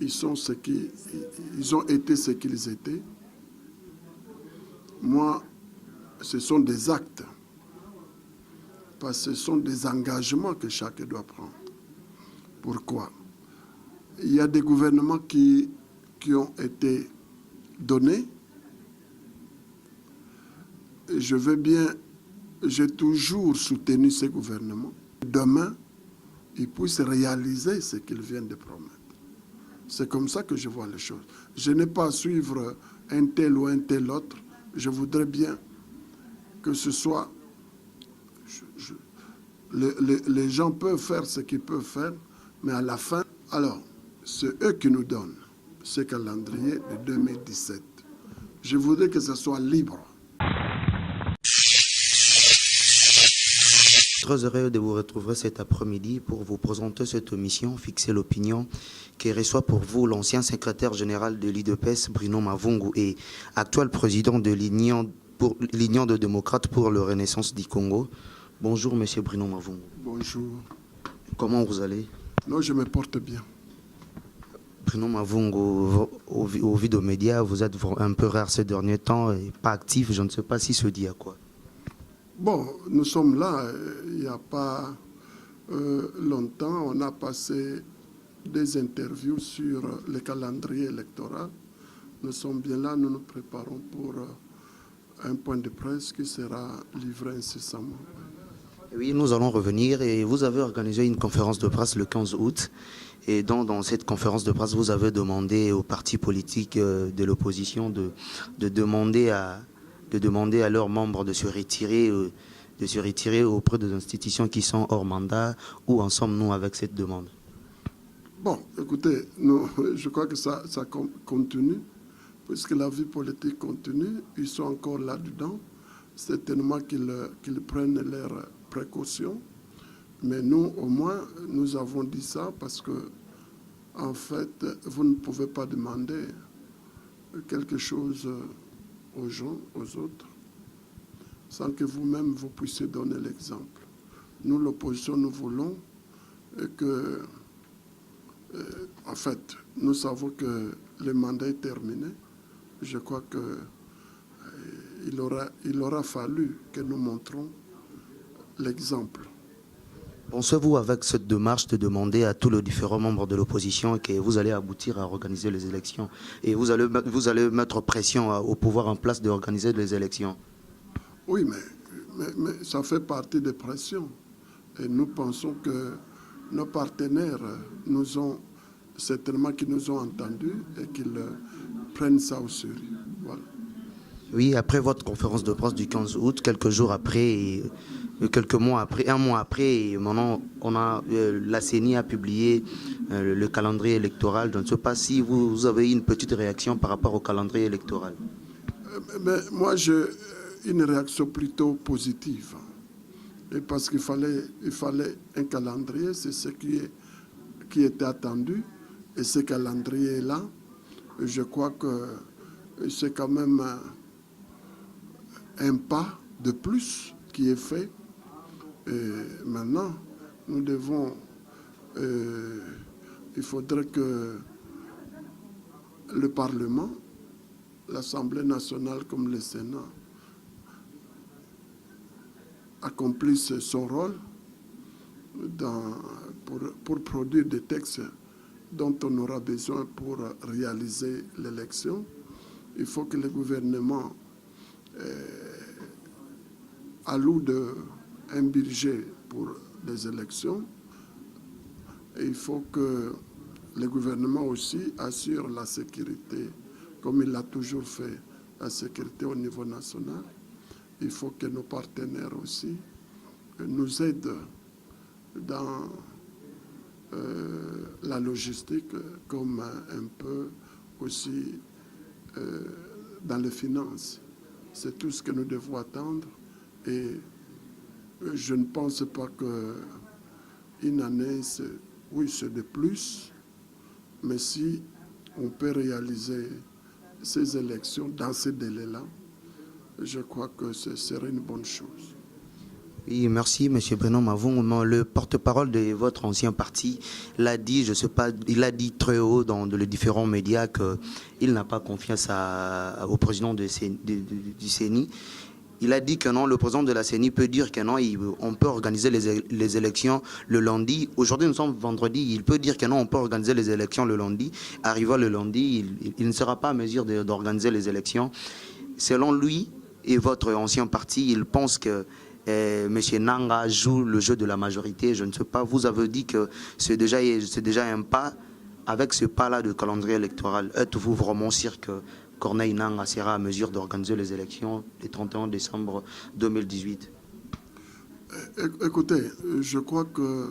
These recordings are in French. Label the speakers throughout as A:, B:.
A: ils ont été ce qu'ils étaient. Moi, ce sont des actes, parce que ce sont des engagements que chacun doit prendre. Pourquoi? Il y a des gouvernements qui ont été donnés. J'ai toujours soutenu ces gouvernements. Demain, ils puissent réaliser ce qu'ils viennent de promettre. C'est comme ça que je vois les choses. Je n'ai pas à suivre un tel ou un tel autre. Je voudrais bien que ce soit... les gens peuvent faire ce qu'ils peuvent faire, mais à la fin, alors, c'est eux qui nous donnent ce calendrier de 2017. Je voudrais que ce soit libre.
B: Très heureux de vous retrouver cet après-midi pour vous présenter cette émission Fixer l'opinion qui reçoit pour vous l'ancien secrétaire général de l'IDPS, Bruno Mavungu, et actuel président de l'Union de démocrates pour la renaissance du Congo. Bonjour, monsieur Bruno Mavungu.
A: Bonjour.
B: Comment vous allez?
A: Non, je me porte bien.
B: Bruno Mavungu, au vu des médias, vous êtes un peu rare ces derniers temps et pas actif. Je ne sais pas si se dit à quoi.
A: Bon, nous sommes là, il n'y a pas longtemps, on a passé des interviews sur le calendrier électoral. Nous sommes bien là, nous nous préparons pour un point de presse qui sera livré incessamment.
B: Oui, nous allons revenir et vous avez organisé une conférence de presse le 15 août. Et dans cette conférence de presse, vous avez demandé aux partis politiques de l'opposition de demander à leurs membres de se retirer auprès des institutions qui sont hors mandat. Où en sommes-nous avec cette demande?
A: Bon, écoutez, je crois que ça continue, puisque la vie politique continue. Ils sont encore là-dedans. Certainement qu'ils prennent leurs précautions. Mais nous, au moins, nous avons dit ça parce que, en fait, vous ne pouvez pas demander quelque chose aux gens, aux autres, sans que vous-même vous puissiez donner l'exemple. Nous, l'opposition, nous voulons que, en fait, nous savons que le mandat est terminé. Je crois que il aura fallu que nous montrons l'exemple.
B: Pensez-vous avec cette démarche de demander à tous les différents membres de l'opposition que vous allez aboutir à organiser les élections et vous allez mettre pression au pouvoir en place d'organiser les élections?
A: Oui, mais ça fait partie des pressions. Et nous pensons que nos partenaires nous ont certainement qu'ils nous ont entendus et qu'ils prennent ça au sérieux. Voilà.
B: Oui, après votre conférence de presse du 15 août, quelques jours après, un mois après, maintenant, la CENI a publié le calendrier électoral. Je ne sais pas si vous avez une petite réaction par rapport au calendrier électoral.
A: Mais moi, j'ai une réaction plutôt positive. Et parce qu'il fallait un calendrier, c'est ce qui était attendu. Et ce calendrier-là, je crois que c'est quand même un pas de plus qui est fait. Et maintenant, nous devons... il faudrait que le Parlement, l'Assemblée nationale comme le Sénat, accomplisse son rôle pour produire des textes dont on aura besoin pour réaliser l'élection. Il faut que le gouvernement alloue un budget pour les élections. Et il faut que le gouvernement aussi assure la sécurité, comme il l'a toujours fait, la sécurité au niveau national. Il faut que nos partenaires aussi nous aident dans la logistique, comme un peu aussi dans les finances. C'est tout ce que nous devons attendre. Et je ne pense pas qu'une année, oui, c'est de plus, mais si on peut réaliser ces élections dans ces délais-là, je crois que ce serait une bonne chose.
B: Oui, merci, M. Bruno Mavung. Le porte-parole de votre ancien parti l'a dit, je sais pas, il a dit très haut dans les différents médias qu'il n'a pas confiance au président du CENI. Il a dit que non, le président de la CENI peut dire que non, on peut organiser les élections le lundi. Aujourd'hui, nous sommes vendredi, il peut dire que non, on peut organiser les élections le lundi. Arrivant le lundi, il ne sera pas à mesure d'organiser les élections. Selon lui et votre ancien parti, il pense que M. Nanga joue le jeu de la majorité. Je ne sais pas, vous avez dit que c'est déjà un pas. Avec ce pas-là de calendrier électoral, êtes-vous vraiment sûr que Corneille Nanga sera à mesure d'organiser les élections le 31 décembre 2018?
A: Écoutez, je crois que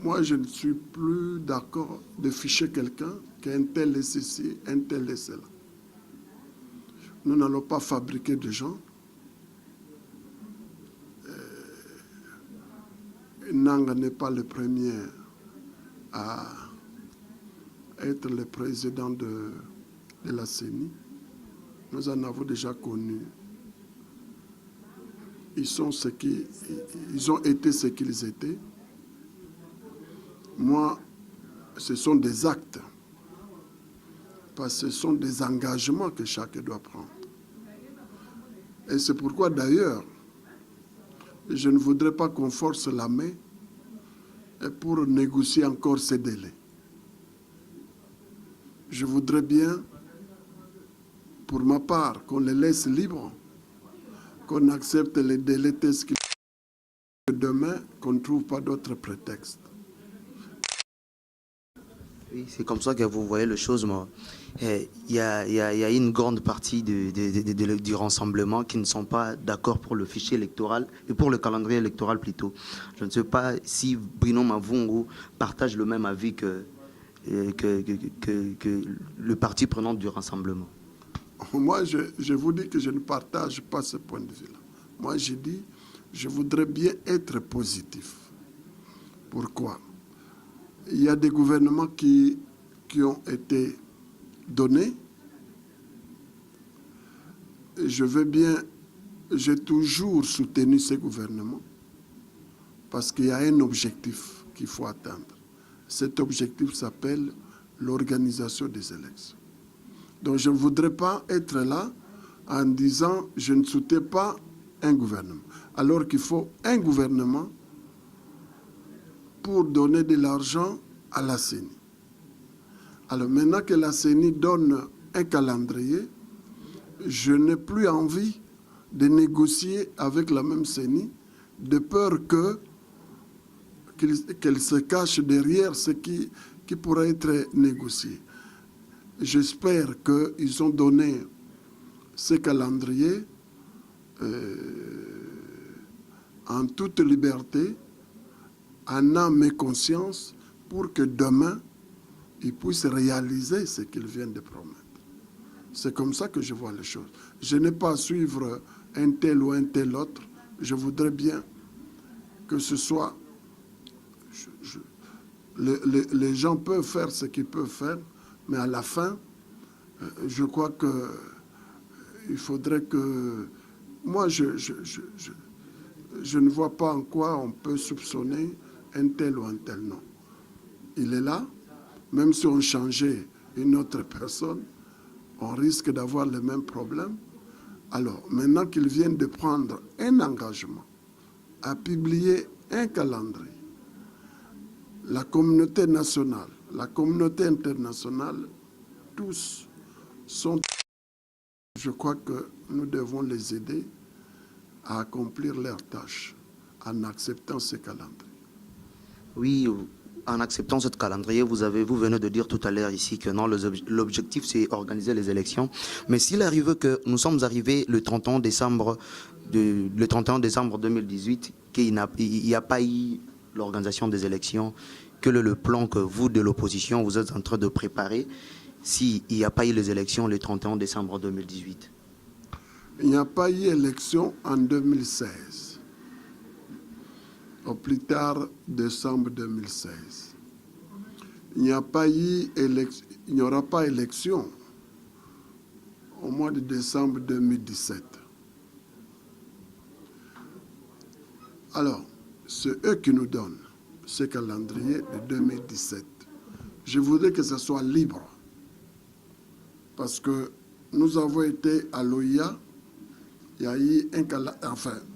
A: moi, je ne suis plus d'accord de ficher quelqu'un qu'un tel est ceci, un tel est cela. Nous n'allons pas fabriquer de gens. Nanga n'est pas le premier à être le président de la CENI. Nous en avons déjà connu. Ils ont été ce qu'ils étaient. Moi, ce sont des actes, parce que ce sont des engagements que chacun doit prendre. Et c'est pourquoi, d'ailleurs, je ne voudrais pas qu'on force la main pour négocier encore ces délais. Je voudrais bien, pour ma part, qu'on les laisse libres, qu'on accepte les délais tels qu'ils sont, que demain, qu'on ne trouve pas d'autres prétextes.
B: Oui, c'est comme ça que vous voyez les choses. Il y a une grande partie du rassemblement qui ne sont pas d'accord pour le fichier électoral et pour le calendrier électoral plutôt. Je ne sais pas si Bruno Mavungu partage le même avis que le parti prenant du rassemblement.
A: Moi, je vous dis que je ne partage pas ce point de vue-là. Moi, j'ai dit, je voudrais bien être positif. Pourquoi? Il y a des gouvernements qui ont été donnés. J'ai toujours soutenu ces gouvernements parce qu'il y a un objectif qu'il faut atteindre. Cet objectif s'appelle l'organisation des élections. Donc je ne voudrais pas être là en disant je ne soutiens pas un gouvernement, alors qu'il faut un gouvernement pour donner de l'argent à la CENI. Alors maintenant que la CENI donne un calendrier, je n'ai plus envie de négocier avec la même CENI, de peur qu'elle se cache derrière ce qui pourrait être négocié. J'espère qu'ils ont donné ce calendrier en toute liberté, en âme et conscience, pour que demain, ils puissent réaliser ce qu'ils viennent de promettre. C'est comme ça que je vois les choses. Je n'ai pas à suivre un tel ou un tel autre. Je voudrais bien que ce soit... les gens peuvent faire ce qu'ils peuvent faire, mais à la fin, je crois qu'il faudrait que... Moi, je ne vois pas en quoi on peut soupçonner un tel ou un tel, non. Il est là, même si on changeait une autre personne, on risque d'avoir le même problème. Alors, maintenant qu'ils viennent de prendre un engagement à publier un calendrier, la communauté nationale, la communauté internationale, tous sont... Je crois que nous devons les aider à accomplir leurs tâches en acceptant ce calendrier.
B: Oui, en acceptant ce calendrier, vous venez de dire tout à l'heure ici que non, l'objectif c'est organiser les élections. Mais s'il arrive que nous sommes arrivés le 31 décembre 2018, qu'il n'y a pas eu l'organisation des élections, quel est le plan que vous, de l'opposition, vous êtes en train de préparer s'il n'y a pas eu les élections le 31 décembre 2018?
A: Il n'y a pas eu élection en 2016, au plus tard décembre 2016. Il n'y aura pas élection au mois de décembre 2017. Alors, c'est eux qui nous donnent ce calendrier de 2017. Je voudrais que ce soit libre. Parce que nous avons été à l'OIA, il y a eu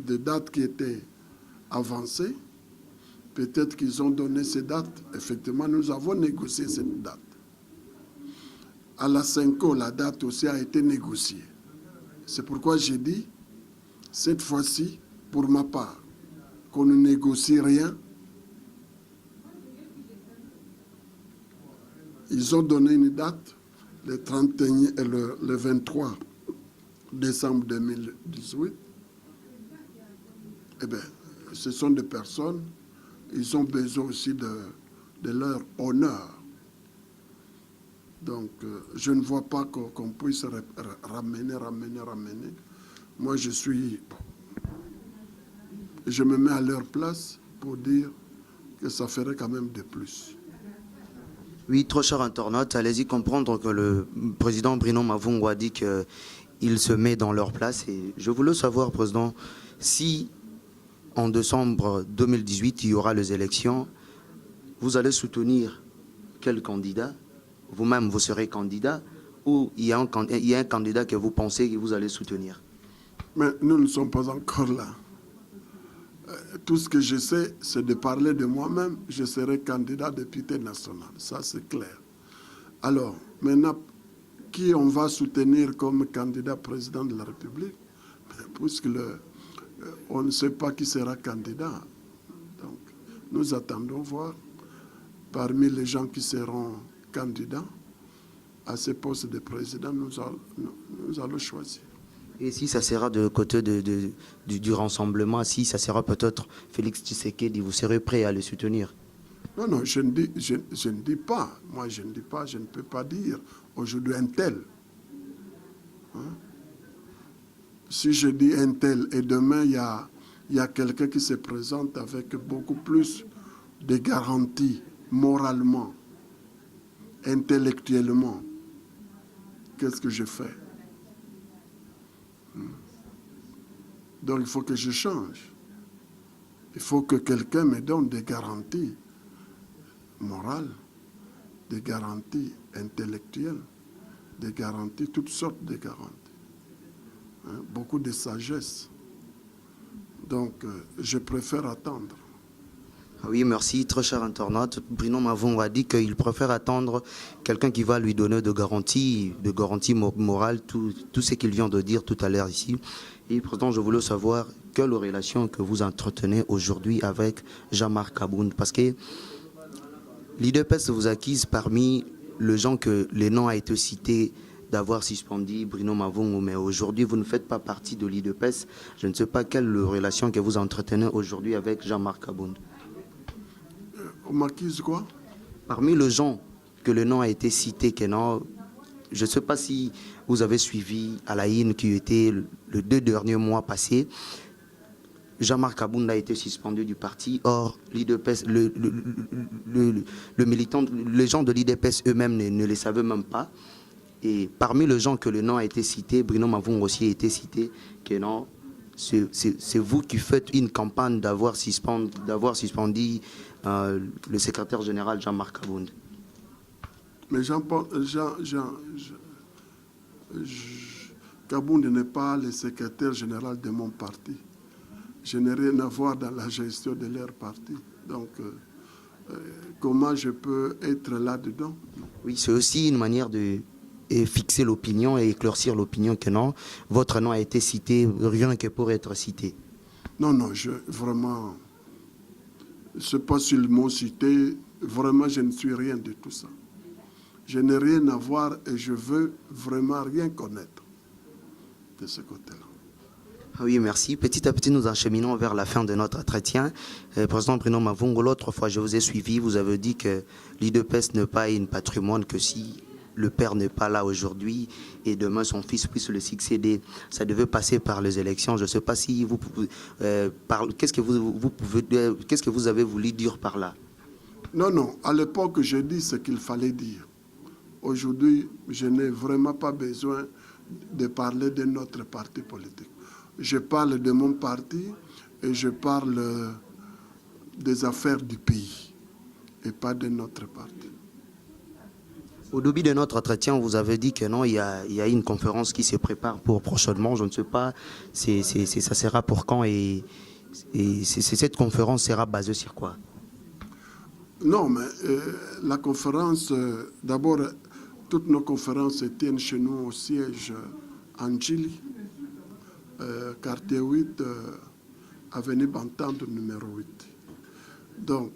A: des dates qui étaient avancées. Peut-être qu'ils ont donné ces dates. Effectivement, nous avons négocié cette date. À la CENCO, la date aussi a été négociée. C'est pourquoi j'ai dit, cette fois-ci, pour ma part, qu'on ne négocie rien. Ils ont donné une date, le 31 et le 23 décembre 2018. Eh bien, ce sont des personnes, ils ont besoin aussi de leur honneur. Donc, je ne vois pas qu'on puisse ramener. Moi, je me mets à leur place pour dire que ça ferait quand même de plus.
B: Oui, trop cher internaute, allez-y comprendre que le président Bruno Mavungo a dit qu'il se met dans leur place. Et je voulais savoir, président, si en décembre 2018, il y aura les élections, vous allez soutenir quel candidat? Vous-même, vous serez candidat, ou il y a un candidat que vous pensez que vous allez soutenir?
A: Mais nous ne sommes pas encore là. Tout ce que je sais, c'est de parler de moi-même. Je serai candidat député national. Ça, c'est clair. Alors, maintenant, qui on va soutenir comme candidat président de la République? Puisque on ne sait pas qui sera candidat. Donc, nous attendons voir parmi les gens qui seront candidats à ce poste de président, nous allons choisir.
B: Et si ça sera de côté du rassemblement, si ça sera peut-être Félix Tshisekedi, vous serez prêt à le soutenir?
A: Non, je ne dis pas. Moi, je ne dis pas, je ne peux pas dire aujourd'hui un tel. Hein? Si je dis un tel et demain, il y a quelqu'un qui se présente avec beaucoup plus de garanties moralement, intellectuellement, qu'est-ce que je fais? Donc, il faut que je change. Il faut que quelqu'un me donne des garanties morales, des garanties intellectuelles, des garanties, toutes sortes de garanties. Hein, beaucoup de sagesse. Donc, je préfère attendre.
B: Oui, merci. Très cher internaute, Bruno Mavungo a dit qu'il préfère attendre quelqu'un qui va lui donner de garanties morales, tout ce qu'il vient de dire tout à l'heure ici. Et pourtant, je voulais savoir quelle relation que vous entretenez aujourd'hui avec Jean-Marc Abound. Parce que l'IDPS vous accuse parmi les gens que les noms a été cités d'avoir suspendu Bruno Mavungo, mais aujourd'hui, vous ne faites pas partie de l'IDPS. Je ne sais pas quelle relation que vous entretenez aujourd'hui avec Jean-Marc Abound.
A: On m'accuse quoi?
B: Parmi les gens que le nom a été cité, que non, je ne sais pas si vous avez suivi Alain qui était le 2 derniers mois passés. Jean-Marc Abound a été suspendu du parti. Or, l'IDPS, le militant, les gens de l'IDPS eux-mêmes ne le savaient même pas. Et parmi les gens que le nom a été cité, Bruno Mavungo aussi a été cité, que non, c'est vous qui faites une campagne d'avoir suspendu le secrétaire général Jean-Marc Abound.
A: Mais Abound n'est pas le secrétaire général de mon parti. Je n'ai rien à voir dans la gestion de leur parti. Donc, comment je peux être là-dedans?
B: Oui, c'est aussi une manière de fixer l'opinion et éclaircir l'opinion que non, votre nom a été cité rien que pour être cité.
A: Non, vraiment, c'est pas sur le mot cité, vraiment, je ne suis rien de tout ça. Je n'ai rien à voir et je veux vraiment rien connaître de ce côté-là.
B: Oui, merci. Petit à petit, nous acheminons vers la fin de notre entretien. Président Bruno Mavungo, l'autre fois, je vous ai suivi, vous avez dit que l'IDPS n'est pas un patrimoine, que si le père n'est pas là aujourd'hui et demain son fils puisse le succéder, ça devait passer par les élections. Je ne sais pas si vous pouvez... qu'est-ce que vous avez voulu dire par là?
A: Non. À l'époque, j'ai dit ce qu'il fallait dire. Aujourd'hui, je n'ai vraiment pas besoin de parler de notre parti politique. Je parle de mon parti, et je parle des affaires du pays et pas de notre parti.
B: Au début de notre entretien, vous avez dit que non, il y a une conférence qui se prépare pour prochainement. Je ne sais pas, ça sera pour quand et cette conférence sera basée sur quoi?
A: Non, mais la conférence, d'abord, toutes nos conférences se tiennent chez nous au siège en Chili, quartier 8, avenue Bantante numéro 8. Donc,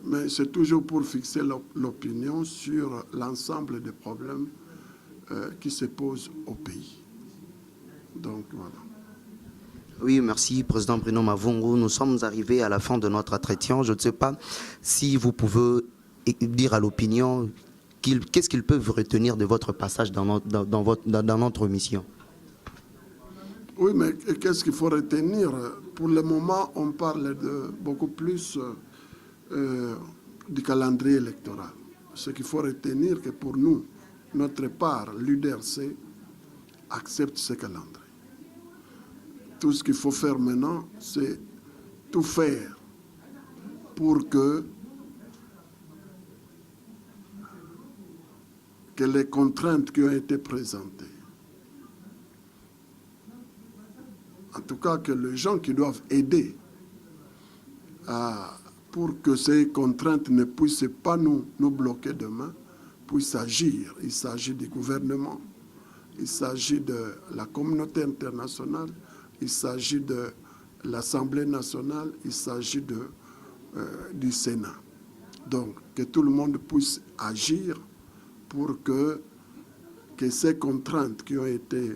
A: mais c'est toujours pour fixer l'opinion sur l'ensemble des problèmes qui se posent au pays. Donc, voilà.
B: Oui, merci, Président Bruno Mavungu. Nous sommes arrivés à la fin de notre entretien. Je ne sais pas si vous pouvez dire à l'opinion qu'est-ce qu'ils peuvent retenir de votre passage dans notre mission.
A: Oui, mais qu'est-ce qu'il faut retenir? Pour le moment, on parle de beaucoup plus du calendrier électoral. Ce qu'il faut retenir, que pour nous, notre part, l'UDRC, accepte ce calendrier. Tout ce qu'il faut faire maintenant, c'est tout faire pour que les contraintes qui ont été présentées, en tout cas que les gens qui doivent aider pour que ces contraintes ne puissent pas nous bloquer demain, puissent agir. Il s'agit du gouvernement, il s'agit de la communauté internationale, il s'agit de l'Assemblée nationale, il s'agit du Sénat. Donc, que tout le monde puisse agir pour que ces contraintes qui ont été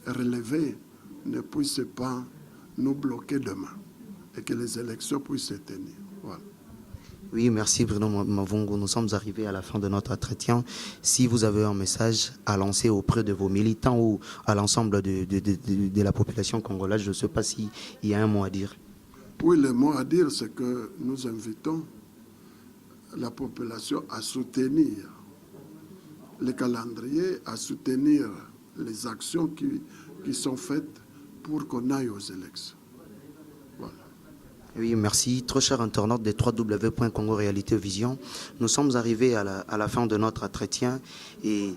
A: relevées ne puissent pas nous bloquer demain et que les élections puissent se tenir. Voilà.
B: Oui, merci Bruno Mavungu. Nous sommes arrivés à la fin de notre entretien. Si vous avez un message à lancer auprès de vos militants ou à l'ensemble de la population congolaise, je ne sais pas s'il y a un mot à dire.
A: Oui, le mot à dire, c'est que nous invitons la population à soutenir le calendrier, à soutenir les actions qui sont faites pour qu'on aille aux élections. Voilà.
B: Oui, merci. Trop cher internaute de www.congo Réalité Vision, nous sommes arrivés à la fin de notre entretien et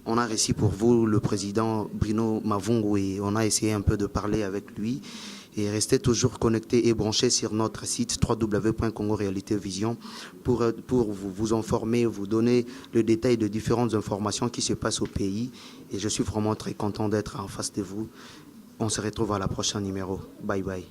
B: on a reçu pour vous le président Bruno Mavungu et on a essayé un peu de parler avec lui. Et restez toujours connectés et branchés sur notre site www.congo Réalité Vision pour vous informer, vous donner le détail de différentes informations qui se passent au pays. Et je suis vraiment très content d'être en face de vous. On se retrouve à la prochaine numéro. Bye bye.